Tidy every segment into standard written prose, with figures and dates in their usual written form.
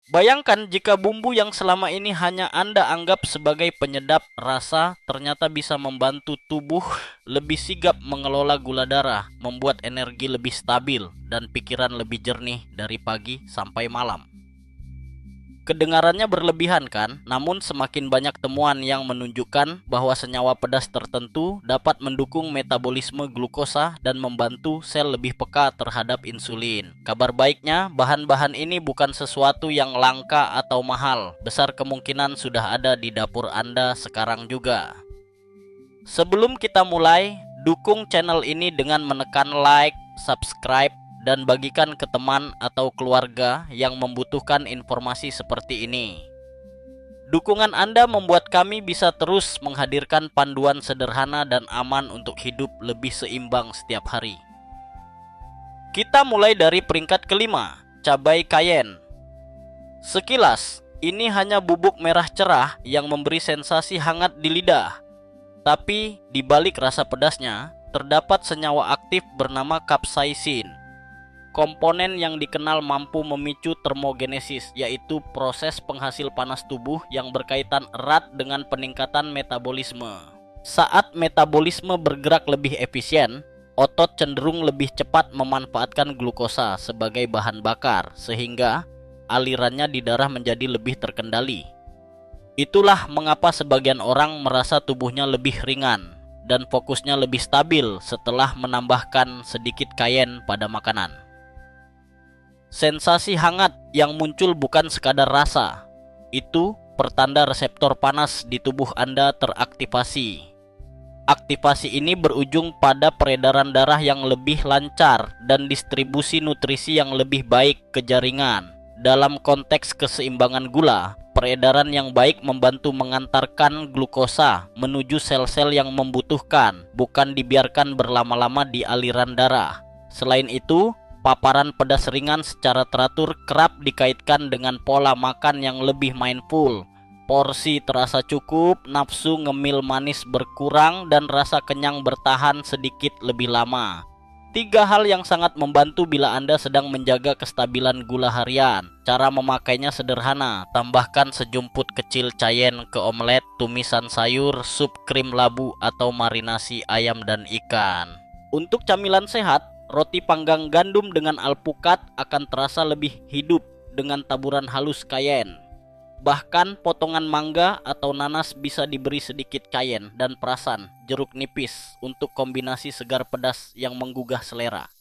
Bayangkan jika bumbu yang selama ini hanya Anda anggap sebagai penyedap rasa ternyata bisa membantu tubuh lebih sigap mengelola gula darah, membuat energi lebih stabil, dan pikiran lebih jernih dari pagi sampai malam. Kedengarannya berlebihan kan? Namun semakin banyak temuan yang menunjukkan bahwa senyawa pedas tertentu dapat mendukung metabolisme glukosa dan membantu sel lebih peka terhadap insulin. Kabar baiknya, bahan-bahan ini bukan sesuatu yang langka atau mahal. Besar kemungkinan sudah ada di dapur Anda sekarang juga. Sebelum kita mulai, dukung channel ini dengan menekan like, subscribe, dan bagikan ke teman atau keluarga yang membutuhkan informasi seperti ini. Dukungan Anda membuat kami bisa terus menghadirkan panduan sederhana dan aman untuk hidup lebih seimbang setiap hari. Kita mulai dari peringkat kelima, cabai cayenne. Sekilas, ini hanya bubuk merah cerah yang memberi sensasi hangat di lidah. Tapi di balik rasa pedasnya, terdapat senyawa aktif bernama capsaicin. Komponen yang dikenal mampu memicu termogenesis, yaitu proses penghasil panas tubuh yang berkaitan erat dengan peningkatan metabolisme. Saat metabolisme bergerak lebih efisien, otot cenderung lebih cepat memanfaatkan glukosa sebagai bahan bakar, sehingga alirannya di darah menjadi lebih terkendali. Itulah mengapa sebagian orang merasa tubuhnya lebih ringan dan fokusnya lebih stabil setelah menambahkan sedikit cayenne pada makanan. Sensasi hangat yang muncul bukan sekadar rasa. Itu pertanda reseptor panas di tubuh Anda teraktivasi. Aktivasi ini berujung pada peredaran darah yang lebih lancar dan distribusi nutrisi yang lebih baik ke jaringan. Dalam konteks keseimbangan gula, peredaran yang baik membantu mengantarkan glukosa menuju sel-sel yang membutuhkan, bukan dibiarkan berlama-lama di aliran darah. Selain itu, paparan pedas ringan secara teratur kerap dikaitkan dengan pola makan yang lebih mindful. Porsi terasa cukup, nafsu ngemil manis berkurang, dan rasa kenyang bertahan sedikit lebih lama. 3 hal yang sangat membantu bila Anda sedang menjaga kestabilan gula harian. Cara memakainya sederhana, tambahkan sejumput kecil cayenne ke omelet, tumisan sayur, sup krim labu, atau marinasi ayam dan ikan. Untuk camilan sehat, roti panggang gandum dengan alpukat akan terasa lebih hidup dengan taburan halus cayenne. Bahkan potongan mangga atau nanas bisa diberi sedikit cayenne dan perasan jeruk nipis untuk kombinasi segar pedas yang menggugah selera.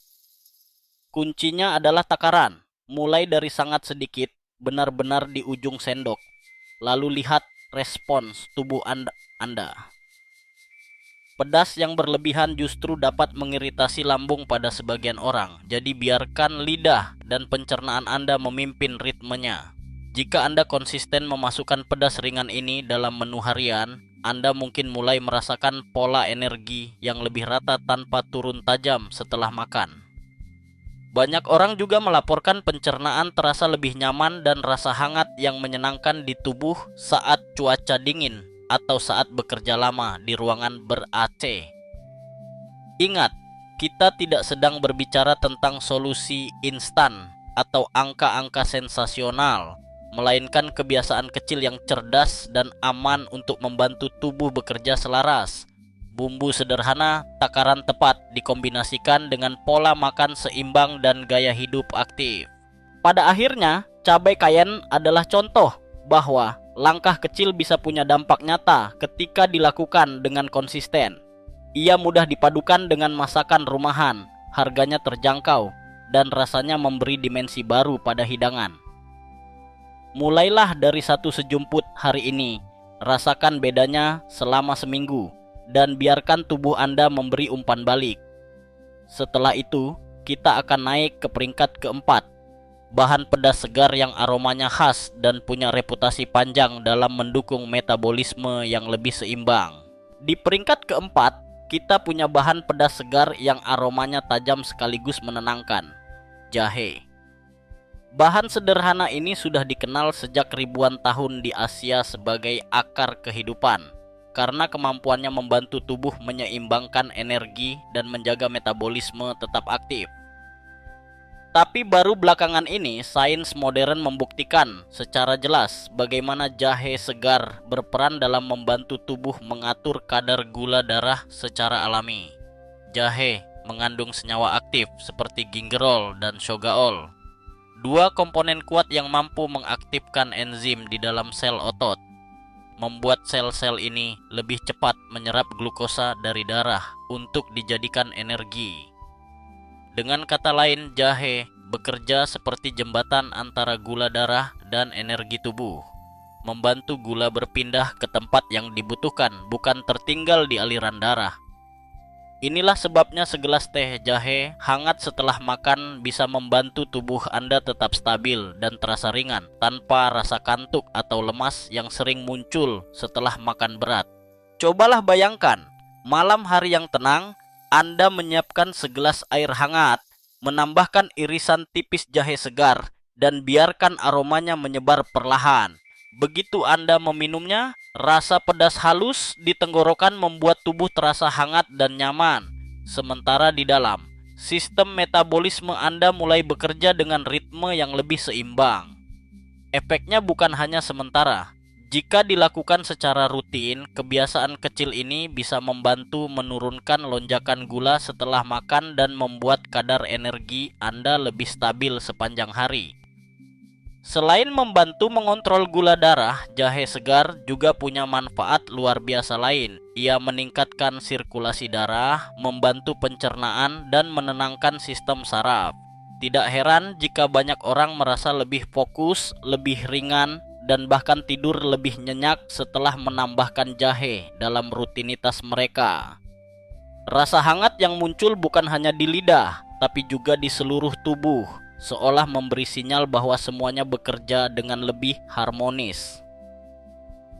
Kuncinya adalah takaran, mulai dari sangat sedikit, benar-benar di ujung sendok. Lalu lihat respons tubuh Anda. Pedas yang berlebihan justru dapat mengiritasi lambung pada sebagian orang, jadi biarkan lidah dan pencernaan Anda memimpin ritmenya. Jika Anda konsisten memasukkan pedas ringan ini dalam menu harian, Anda mungkin mulai merasakan pola energi yang lebih rata tanpa turun tajam setelah makan. Banyak orang juga melaporkan pencernaan terasa lebih nyaman dan rasa hangat yang menyenangkan di tubuh saat cuaca dingin atau saat bekerja lama di ruangan ber-AC. Ingat, kita tidak sedang berbicara tentang solusi instan atau angka-angka sensasional, melainkan kebiasaan kecil yang cerdas dan aman untuk membantu tubuh bekerja selaras. Bumbu sederhana, takaran tepat dikombinasikan dengan pola makan seimbang dan gaya hidup aktif. Pada akhirnya, cabai cayenne adalah contoh bahwa langkah kecil bisa punya dampak nyata ketika dilakukan dengan konsisten. Ia mudah dipadukan dengan masakan rumahan, harganya terjangkau, dan rasanya memberi dimensi baru pada hidangan. Mulailah dari satu sejumput hari ini, rasakan bedanya selama seminggu, dan biarkan tubuh Anda memberi umpan balik. Setelah itu, kita akan naik ke peringkat keempat, bahan pedas segar yang aromanya khas dan punya reputasi panjang dalam mendukung metabolisme yang lebih seimbang. Di peringkat keempat, kita punya bahan pedas segar yang aromanya tajam sekaligus menenangkan, jahe. Bahan sederhana ini sudah dikenal sejak ribuan tahun di Asia sebagai akar kehidupan, karena kemampuannya membantu tubuh menyeimbangkan energi dan menjaga metabolisme tetap aktif. Tapi baru belakangan ini sains modern membuktikan secara jelas bagaimana jahe segar berperan dalam membantu tubuh mengatur kadar gula darah secara alami. Jahe mengandung senyawa aktif seperti gingerol dan shogaol, dua komponen kuat yang mampu mengaktifkan enzim di dalam sel otot, membuat sel-sel ini lebih cepat menyerap glukosa dari darah untuk dijadikan energi. Dengan kata lain, jahe bekerja seperti jembatan antara gula darah dan energi tubuh, membantu gula berpindah ke tempat yang dibutuhkan, bukan tertinggal di aliran darah. Inilah sebabnya segelas teh jahe hangat setelah makan bisa membantu tubuh Anda tetap stabil dan terasa ringan tanpa rasa kantuk atau lemas yang sering muncul setelah makan berat. Cobalah bayangkan, malam hari yang tenang, Anda menyiapkan segelas air hangat, menambahkan irisan tipis jahe segar, dan biarkan aromanya menyebar perlahan. Begitu Anda meminumnya, rasa pedas halus di tenggorokan membuat tubuh terasa hangat dan nyaman. Sementara di dalam, sistem metabolisme Anda mulai bekerja dengan ritme yang lebih seimbang. Efeknya bukan hanya sementara. Jika dilakukan secara rutin, kebiasaan kecil ini bisa membantu menurunkan lonjakan gula setelah makan dan membuat kadar energi Anda lebih stabil sepanjang hari. Selain membantu mengontrol gula darah, jahe segar juga punya manfaat luar biasa lain. Ia meningkatkan sirkulasi darah, membantu pencernaan, dan menenangkan sistem saraf. Tidak heran jika banyak orang merasa lebih fokus, lebih ringan, dan bahkan tidur lebih nyenyak setelah menambahkan jahe dalam rutinitas mereka. Rasa hangat yang muncul bukan hanya di lidah, tapi juga di seluruh tubuh, seolah memberi sinyal bahwa semuanya bekerja dengan lebih harmonis.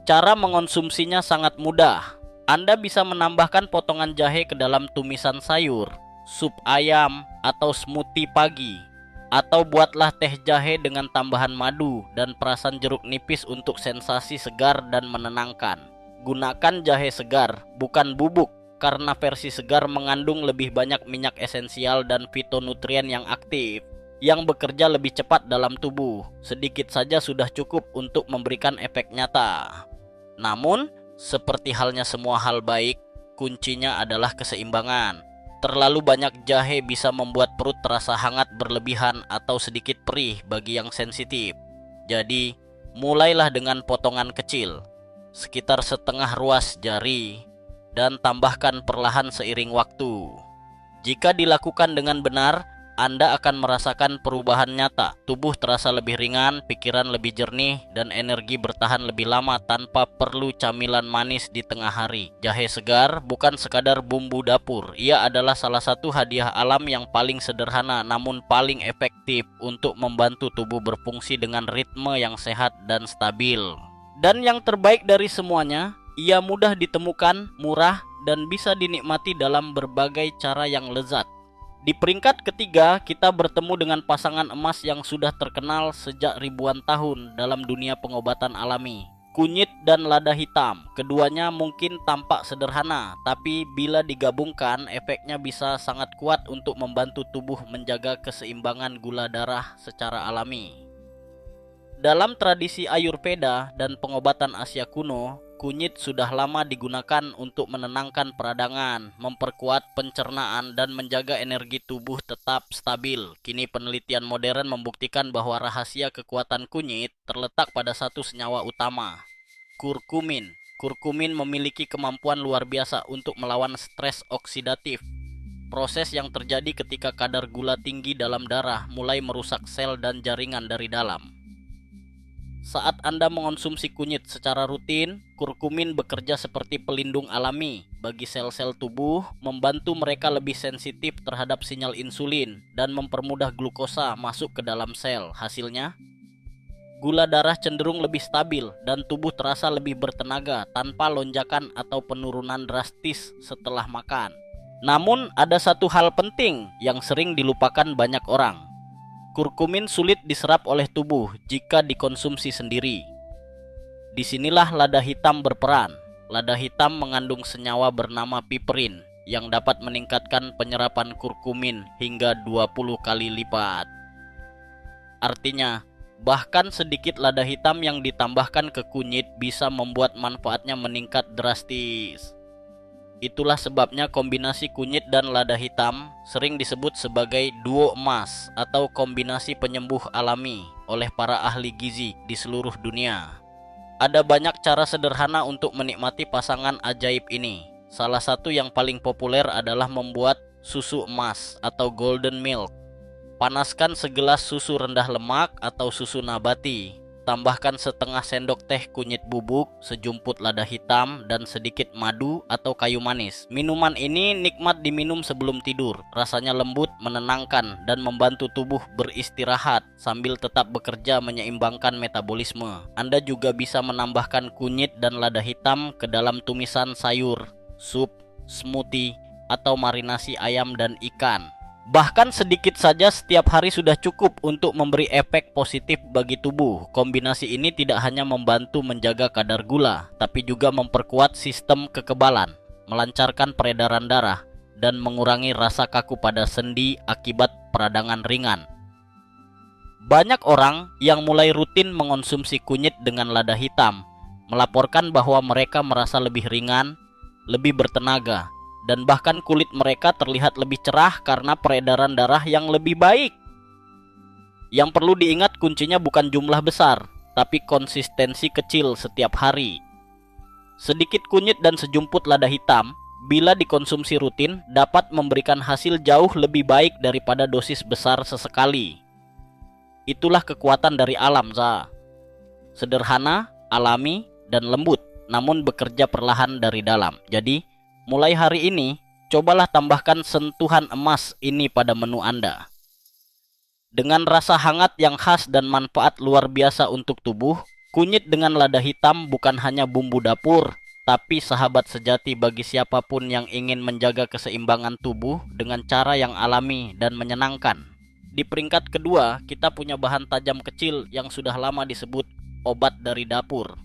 Cara mengonsumsinya sangat mudah. Anda bisa menambahkan potongan jahe ke dalam tumisan sayur, sup ayam, atau smoothie pagi. Atau buatlah teh jahe dengan tambahan madu dan perasan jeruk nipis untuk sensasi segar dan menenangkan. Gunakan jahe segar, bukan bubuk, karena versi segar mengandung lebih banyak minyak esensial dan fitonutrien yang aktif, yang bekerja lebih cepat dalam tubuh. Sedikit saja sudah cukup untuk memberikan efek nyata. Namun, seperti halnya semua hal baik, kuncinya adalah keseimbangan. Terlalu banyak jahe bisa membuat perut terasa hangat berlebihan atau sedikit perih bagi yang sensitif. Jadi, mulailah dengan potongan kecil, sekitar setengah ruas jari, dan tambahkan perlahan seiring waktu. Jika dilakukan dengan benar, Anda akan merasakan perubahan nyata. Tubuh terasa lebih ringan, pikiran lebih jernih, dan energi bertahan lebih lama tanpa perlu camilan manis di tengah hari. Jahe segar bukan sekadar bumbu dapur. Ia adalah salah satu hadiah alam yang paling sederhana namun paling efektif untuk membantu tubuh berfungsi dengan ritme yang sehat dan stabil. Dan yang terbaik dari semuanya, ia mudah ditemukan, murah, dan bisa dinikmati dalam berbagai cara yang lezat. Di peringkat ketiga, kita bertemu dengan pasangan emas yang sudah terkenal sejak ribuan tahun dalam dunia pengobatan alami, kunyit dan lada hitam. Keduanya mungkin tampak sederhana, tapi bila digabungkan, efeknya bisa sangat kuat untuk membantu tubuh menjaga keseimbangan gula darah secara alami. Dalam tradisi Ayurveda dan pengobatan Asia kuno, kunyit sudah lama digunakan untuk menenangkan peradangan, memperkuat pencernaan, dan menjaga energi tubuh tetap stabil. Kini penelitian modern membuktikan bahwa rahasia kekuatan kunyit terletak pada satu senyawa utama, kurkumin. Kurkumin memiliki kemampuan luar biasa untuk melawan stres oksidatif, proses yang terjadi ketika kadar gula tinggi dalam darah mulai merusak sel dan jaringan dari dalam. Saat Anda mengonsumsi kunyit secara rutin, kurkumin bekerja seperti pelindung alami bagi sel-sel tubuh, membantu mereka lebih sensitif terhadap sinyal insulin dan mempermudah glukosa masuk ke dalam sel. Hasilnya, gula darah cenderung lebih stabil dan tubuh terasa lebih bertenaga tanpa lonjakan atau penurunan drastis setelah makan. Namun, ada satu hal penting yang sering dilupakan banyak orang. Kurkumin sulit diserap oleh tubuh jika dikonsumsi sendiri. Disinilah lada hitam berperan. Lada hitam mengandung senyawa bernama piperin yang dapat meningkatkan penyerapan kurkumin hingga 20 kali lipat. Artinya, bahkan sedikit lada hitam yang ditambahkan ke kunyit bisa membuat manfaatnya meningkat drastis. Itulah sebabnya kombinasi kunyit dan lada hitam sering disebut sebagai duo emas atau kombinasi penyembuh alami oleh para ahli gizi di seluruh dunia. Ada banyak cara sederhana untuk menikmati pasangan ajaib ini. Salah satu yang paling populer adalah membuat susu emas atau golden milk. Panaskan segelas susu rendah lemak atau susu nabati. Tambahkan setengah sendok teh kunyit bubuk, sejumput lada hitam, dan sedikit madu atau kayu manis. Minuman ini nikmat diminum sebelum tidur. Rasanya lembut, menenangkan, dan membantu tubuh beristirahat sambil tetap bekerja menyeimbangkan metabolisme. Anda juga bisa menambahkan kunyit dan lada hitam ke dalam tumisan sayur, sup, smoothie, atau marinasi ayam dan ikan. Bahkan sedikit saja setiap hari sudah cukup untuk memberi efek positif bagi tubuh. Kombinasi ini tidak hanya membantu menjaga kadar gula, tapi juga memperkuat sistem kekebalan, melancarkan peredaran darah, dan mengurangi rasa kaku pada sendi akibat peradangan ringan. Banyak orang yang mulai rutin mengonsumsi kunyit dengan lada hitam melaporkan bahwa mereka merasa lebih ringan, lebih bertenaga, dan bahkan kulit mereka terlihat lebih cerah karena peredaran darah yang lebih baik. Yang perlu diingat, kuncinya bukan jumlah besar, tapi konsistensi kecil setiap hari. Sedikit kunyit dan sejumput lada hitam, bila dikonsumsi rutin, dapat memberikan hasil jauh lebih baik daripada dosis besar sesekali. Itulah kekuatan dari alam, sederhana, alami, dan lembut, namun bekerja perlahan dari dalam. Jadi, mulai hari ini, cobalah tambahkan sentuhan emas ini pada menu Anda. Dengan rasa hangat yang khas dan manfaat luar biasa untuk tubuh, kunyit dengan lada hitam bukan hanya bumbu dapur, tapi sahabat sejati bagi siapapun yang ingin menjaga keseimbangan tubuh dengan cara yang alami dan menyenangkan. Di peringkat kedua, kita punya bahan tajam kecil yang sudah lama disebut obat dari dapur.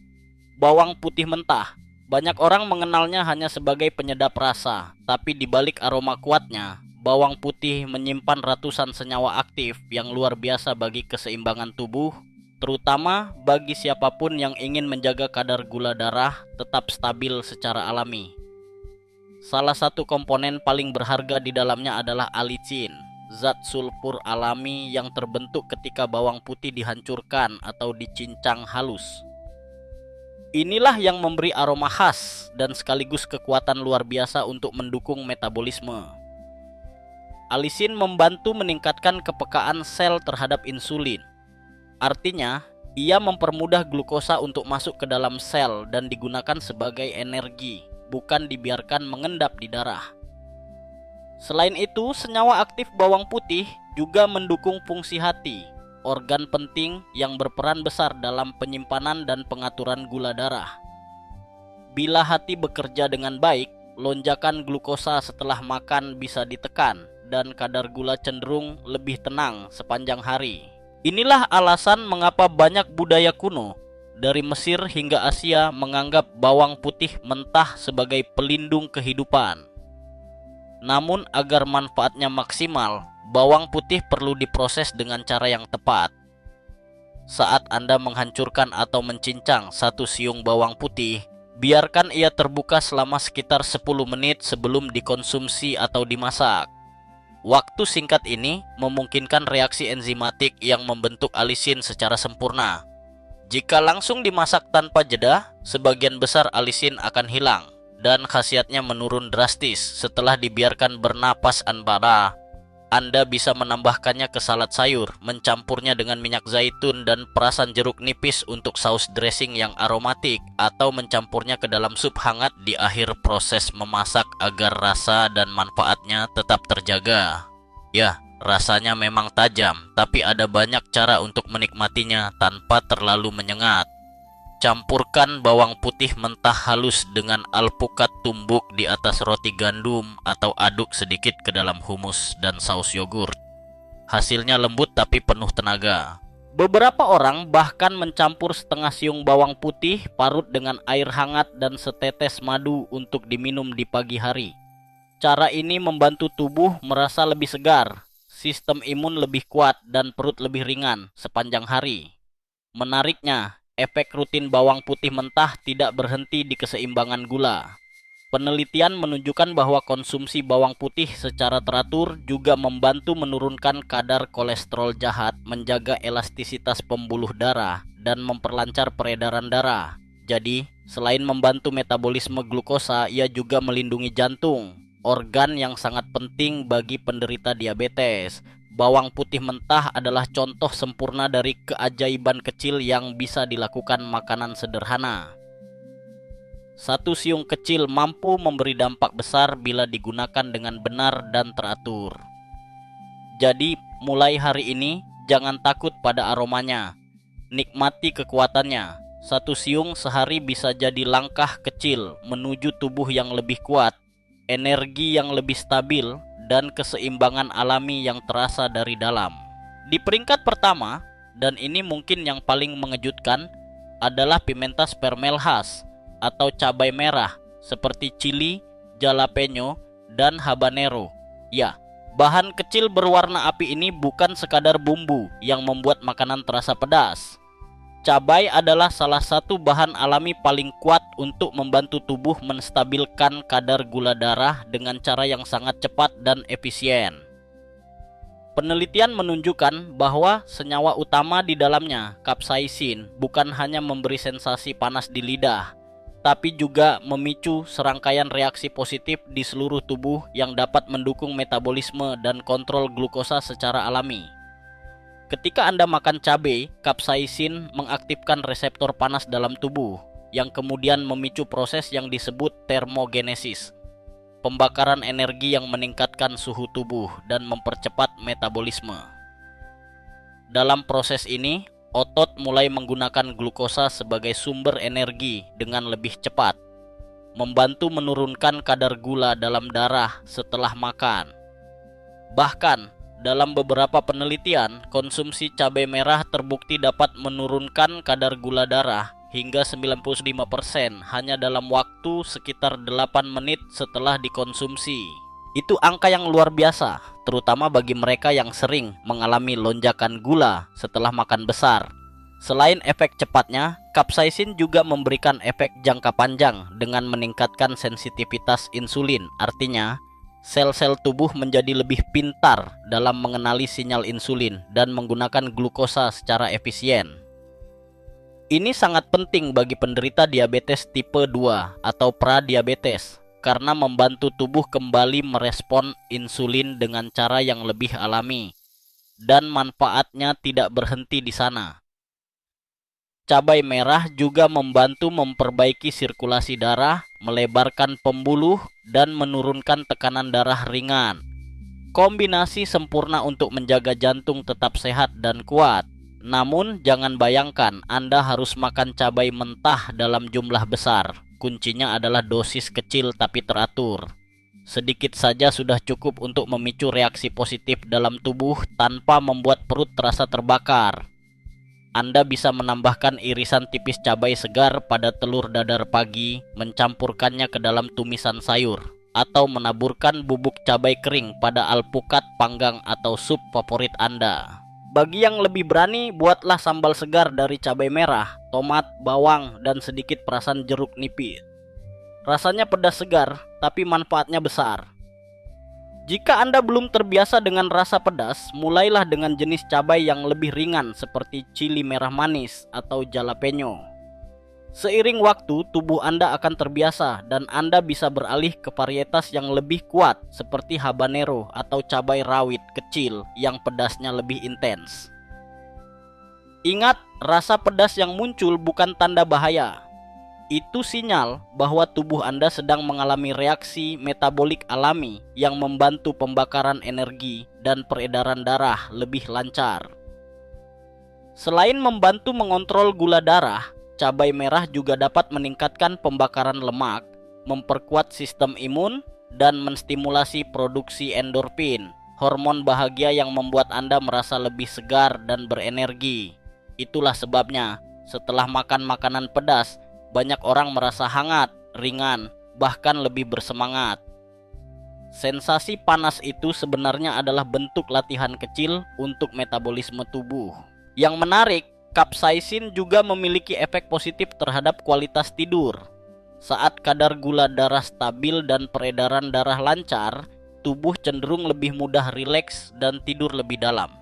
Bawang putih mentah. Banyak orang mengenalnya hanya sebagai penyedap rasa, tapi di balik aroma kuatnya, bawang putih menyimpan ratusan senyawa aktif yang luar biasa bagi keseimbangan tubuh, terutama bagi siapapun yang ingin menjaga kadar gula darah tetap stabil secara alami. Salah satu komponen paling berharga di dalamnya adalah alicin, zat sulfur alami yang terbentuk ketika bawang putih dihancurkan atau dicincang halus. Inilah yang memberi aroma khas dan sekaligus kekuatan luar biasa untuk mendukung metabolisme. Alicin membantu meningkatkan kepekaan sel terhadap insulin. Artinya, ia mempermudah glukosa untuk masuk ke dalam sel dan digunakan sebagai energi, bukan dibiarkan mengendap di darah. Selain itu, senyawa aktif bawang putih juga mendukung fungsi hati, organ penting yang berperan besar dalam penyimpanan dan pengaturan gula darah. Bila hati bekerja dengan baik, lonjakan glukosa setelah makan bisa ditekan dan kadar gula cenderung lebih tenang sepanjang hari. Inilah alasan mengapa banyak budaya kuno, dari Mesir hingga Asia, menganggap bawang putih mentah sebagai pelindung kehidupan. Namun agar manfaatnya maksimal, bawang putih perlu diproses dengan cara yang tepat. Saat Anda menghancurkan atau mencincang satu siung bawang putih, biarkan ia terbuka selama sekitar 10 menit sebelum dikonsumsi atau dimasak. Waktu singkat ini memungkinkan reaksi enzimatik yang membentuk alicin secara sempurna. Jika langsung dimasak tanpa jeda, sebagian besar alicin akan hilang dan khasiatnya menurun drastis setelah dibiarkan bernapas anbara. Anda bisa menambahkannya ke salad sayur, mencampurnya dengan minyak zaitun dan perasan jeruk nipis untuk saus dressing yang aromatik, atau mencampurnya ke dalam sup hangat di akhir proses memasak agar rasa dan manfaatnya tetap terjaga. Ya, rasanya memang tajam, tapi ada banyak cara untuk menikmatinya tanpa terlalu menyengat. Campurkan bawang putih mentah halus dengan alpukat tumbuk di atas roti gandum atau aduk sedikit ke dalam humus dan saus yogurt. Hasilnya lembut tapi penuh tenaga. Beberapa orang bahkan mencampur setengah siung bawang putih parut dengan air hangat dan setetes madu untuk diminum di pagi hari. Cara ini membantu tubuh merasa lebih segar, sistem imun lebih kuat dan perut lebih ringan sepanjang hari. Menariknya, efek rutin bawang putih mentah tidak berhenti di keseimbangan gula. Penelitian menunjukkan bahwa konsumsi bawang putih secara teratur juga membantu menurunkan kadar kolesterol jahat, menjaga elastisitas pembuluh darah, dan memperlancar peredaran darah. Jadi, selain membantu metabolisme glukosa, ia juga melindungi jantung, organ yang sangat penting bagi penderita diabetes. Bawang putih mentah adalah contoh sempurna dari keajaiban kecil yang bisa dilakukan makanan sederhana. Satu siung kecil mampu memberi dampak besar bila digunakan dengan benar dan teratur. Jadi, mulai hari ini, jangan takut pada aromanya. Nikmati kekuatannya. Satu siung sehari bisa jadi langkah kecil menuju tubuh yang lebih kuat, energi yang lebih stabil, dan keseimbangan alami yang terasa dari dalam. Di peringkat pertama, dan ini mungkin yang paling mengejutkan, adalah pimenta spermelhas atau cabai merah seperti chili, jalapeno, dan habanero. Ya, bahan kecil berwarna api ini bukan sekadar bumbu yang membuat makanan terasa pedas. Cabai adalah salah satu bahan alami paling kuat untuk membantu tubuh menstabilkan kadar gula darah dengan cara yang sangat cepat dan efisien. Penelitian menunjukkan bahwa senyawa utama di dalamnya, kapsaisin, bukan hanya memberi sensasi panas di lidah, tapi juga memicu serangkaian reaksi positif di seluruh tubuh yang dapat mendukung metabolisme dan kontrol glukosa secara alami. Ketika Anda makan cabai, kapsaisin mengaktifkan reseptor panas dalam tubuh, yang kemudian memicu proses yang disebut termogenesis, pembakaran energi yang meningkatkan suhu tubuh dan mempercepat metabolisme. Dalam proses ini, otot mulai menggunakan glukosa sebagai sumber energi dengan lebih cepat, membantu menurunkan kadar gula dalam darah setelah makan. Bahkan, dalam beberapa penelitian, konsumsi cabai merah terbukti dapat menurunkan kadar gula darah hingga 95% hanya dalam waktu sekitar 8 menit setelah dikonsumsi. Itu angka yang luar biasa, terutama bagi mereka yang sering mengalami lonjakan gula setelah makan besar. Selain efek cepatnya, kapsaisin juga memberikan efek jangka panjang dengan meningkatkan sensitivitas insulin. Artinya, sel-sel tubuh menjadi lebih pintar dalam mengenali sinyal insulin dan menggunakan glukosa secara efisien. Ini sangat penting bagi penderita diabetes tipe 2 atau pradiabetes, karena membantu tubuh kembali merespon insulin dengan cara yang lebih alami, dan manfaatnya tidak berhenti di sana. Cabai merah juga membantu memperbaiki sirkulasi darah, melebarkan pembuluh, dan menurunkan tekanan darah ringan. Kombinasi sempurna untuk menjaga jantung tetap sehat dan kuat. Namun, jangan bayangkan Anda harus makan cabai mentah dalam jumlah besar. Kuncinya adalah dosis kecil tapi teratur. Sedikit saja sudah cukup untuk memicu reaksi positif dalam tubuh tanpa membuat perut terasa terbakar. Anda bisa menambahkan irisan tipis cabai segar pada telur dadar pagi, mencampurkannya ke dalam tumisan sayur, atau menaburkan bubuk cabai kering pada alpukat panggang atau sup favorit Anda. Bagi yang lebih berani, buatlah sambal segar dari cabai merah, tomat, bawang, dan sedikit perasan jeruk nipis. Rasanya pedas segar, tapi manfaatnya besar. Jika Anda belum terbiasa dengan rasa pedas, mulailah dengan jenis cabai yang lebih ringan seperti chili merah manis atau jalapeno. Seiring waktu, tubuh Anda akan terbiasa dan Anda bisa beralih ke varietas yang lebih kuat seperti habanero atau cabai rawit kecil yang pedasnya lebih intens. Ingat, rasa pedas yang muncul bukan tanda bahaya. Itu sinyal bahwa tubuh Anda sedang mengalami reaksi metabolik alami yang membantu pembakaran energi dan peredaran darah lebih lancar. Selain membantu mengontrol gula darah, cabai merah juga dapat meningkatkan pembakaran lemak, memperkuat sistem imun, dan menstimulasi produksi endorfin, hormon bahagia yang membuat Anda merasa lebih segar dan berenergi. Itulah sebabnya, setelah makan makanan pedas, banyak orang merasa hangat, ringan, bahkan lebih bersemangat. Sensasi panas itu sebenarnya adalah bentuk latihan kecil untuk metabolisme tubuh. Yang menarik, capsaicin juga memiliki efek positif terhadap kualitas tidur. Saat kadar gula darah stabil dan peredaran darah lancar, tubuh cenderung lebih mudah rileks dan tidur lebih dalam.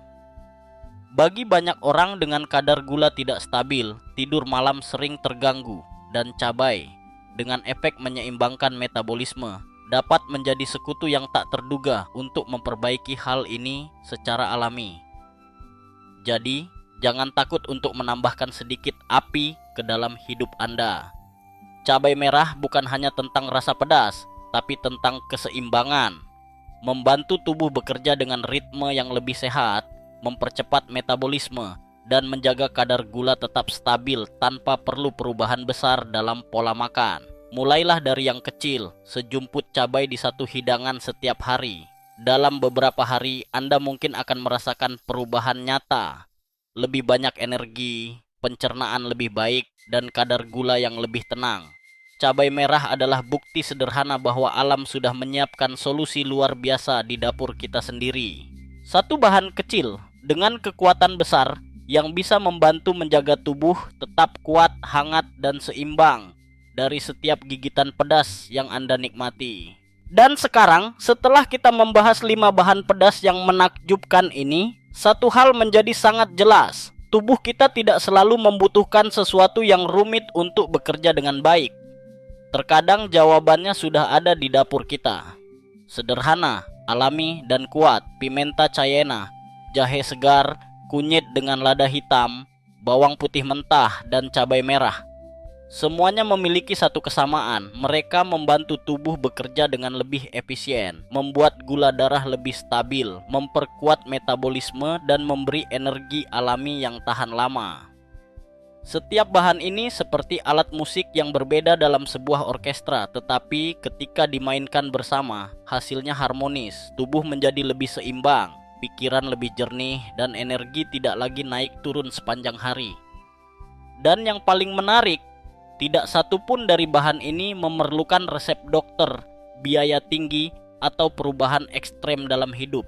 Bagi banyak orang dengan kadar gula tidak stabil, tidur malam sering terganggu, dan cabai, dengan efek menyeimbangkan metabolisme, dapat menjadi sekutu yang tak terduga untuk memperbaiki hal ini secara alami. Jadi, jangan takut untuk menambahkan sedikit api ke dalam hidup Anda. Cabai merah bukan hanya tentang rasa pedas, tapi tentang keseimbangan. Membantu tubuh bekerja dengan ritme yang lebih sehat, mempercepat metabolisme, dan menjaga kadar gula tetap stabil tanpa perlu perubahan besar dalam pola makan. Mulailah dari yang kecil, sejumput cabai di satu hidangan setiap hari. Dalam beberapa hari, Anda mungkin akan merasakan perubahan nyata. Lebih banyak energi, pencernaan lebih baik, dan kadar gula yang lebih tenang. Cabai merah adalah bukti sederhana bahwa alam sudah menyiapkan solusi luar biasa di dapur kita sendiri. Satu bahan kecil dengan kekuatan besar yang bisa membantu menjaga tubuh tetap kuat, hangat, dan seimbang dari setiap gigitan pedas yang Anda nikmati. Dan sekarang, setelah kita membahas 5 bahan pedas yang menakjubkan ini, satu hal menjadi sangat jelas. Tubuh kita tidak selalu membutuhkan sesuatu yang rumit untuk bekerja dengan baik. Terkadang jawabannya sudah ada di dapur kita. Sederhana, alami, dan kuat. Pimenta cayena, jahe segar, kunyit dengan lada hitam, bawang putih mentah, dan cabai merah. Semuanya memiliki satu kesamaan, mereka membantu tubuh bekerja dengan lebih efisien, membuat gula darah lebih stabil, memperkuat metabolisme, dan memberi energi alami yang tahan lama. Setiap bahan ini seperti alat musik yang berbeda dalam sebuah orkestra, tetapi ketika dimainkan bersama, hasilnya harmonis, tubuh menjadi lebih seimbang, pikiran lebih jernih, dan energi tidak lagi naik turun sepanjang hari. Dan yang paling menarik, tidak satu pun dari bahan ini memerlukan resep dokter, biaya tinggi, atau perubahan ekstrem dalam hidup.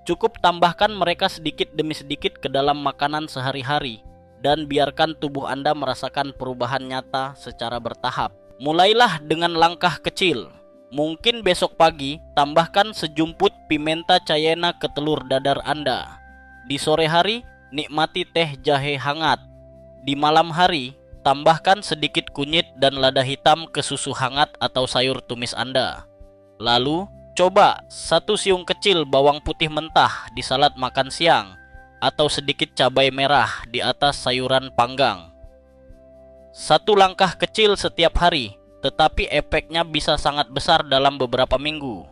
Cukup tambahkan mereka sedikit demi sedikit ke dalam makanan sehari-hari, dan biarkan tubuh Anda merasakan perubahan nyata secara bertahap. Mulailah dengan langkah kecil. Mungkin besok pagi, tambahkan sejumput pimenta cayena ke telur dadar Anda. Di sore hari, nikmati teh jahe hangat. Di malam hari, tambahkan sedikit kunyit dan lada hitam ke susu hangat atau sayur tumis Anda. Lalu, coba 1 siung kecil bawang putih mentah di salad makan siang, atau sedikit cabai merah di atas sayuran panggang. Satu langkah kecil setiap hari, tetapi efeknya bisa sangat besar dalam beberapa minggu.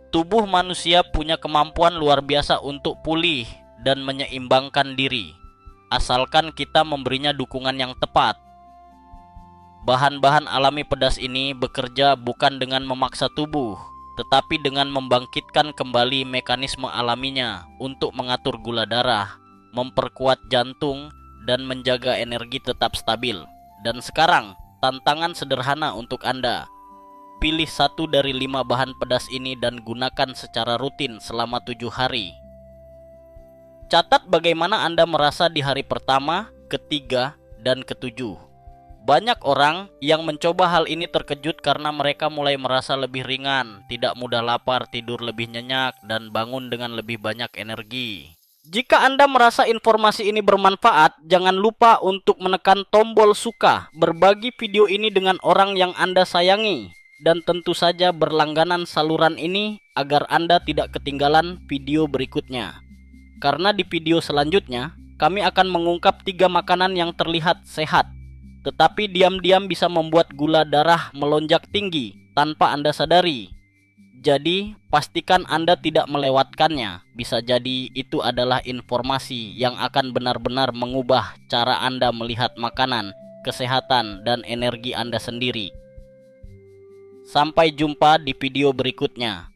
Tubuh manusia punya kemampuan luar biasa untuk pulih dan menyeimbangkan diri, asalkan kita memberinya dukungan yang tepat. Bahan-bahan alami pedas ini bekerja bukan dengan memaksa tubuh, tetapi dengan membangkitkan kembali mekanisme alaminya untuk mengatur gula darah, memperkuat jantung, dan menjaga energi tetap stabil. Dan sekarang, tantangan sederhana untuk Anda. Pilih 1 dari 5 bahan pedas ini dan gunakan secara rutin selama 7 hari. Catat bagaimana Anda merasa di hari pertama, ketiga, dan ketujuh. Banyak orang yang mencoba hal ini terkejut karena mereka mulai merasa lebih ringan, tidak mudah lapar, tidur lebih nyenyak, dan bangun dengan lebih banyak energi. Jika Anda merasa informasi ini bermanfaat, jangan lupa untuk menekan tombol suka, berbagi video ini dengan orang yang Anda sayangi, dan tentu saja berlangganan saluran ini agar Anda tidak ketinggalan video berikutnya. Karena di video selanjutnya, kami akan mengungkap 3 makanan yang terlihat sehat, tetapi diam-diam bisa membuat gula darah melonjak tinggi tanpa Anda sadari. Jadi, pastikan Anda tidak melewatkannya. Bisa jadi itu adalah informasi yang akan benar-benar mengubah cara Anda melihat makanan, kesehatan, dan energi Anda sendiri. Sampai jumpa di video berikutnya.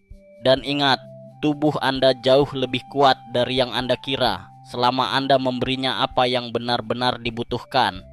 Dan ingat, tubuh Anda jauh lebih kuat dari yang Anda kira selama Anda memberinya apa yang benar-benar dibutuhkan.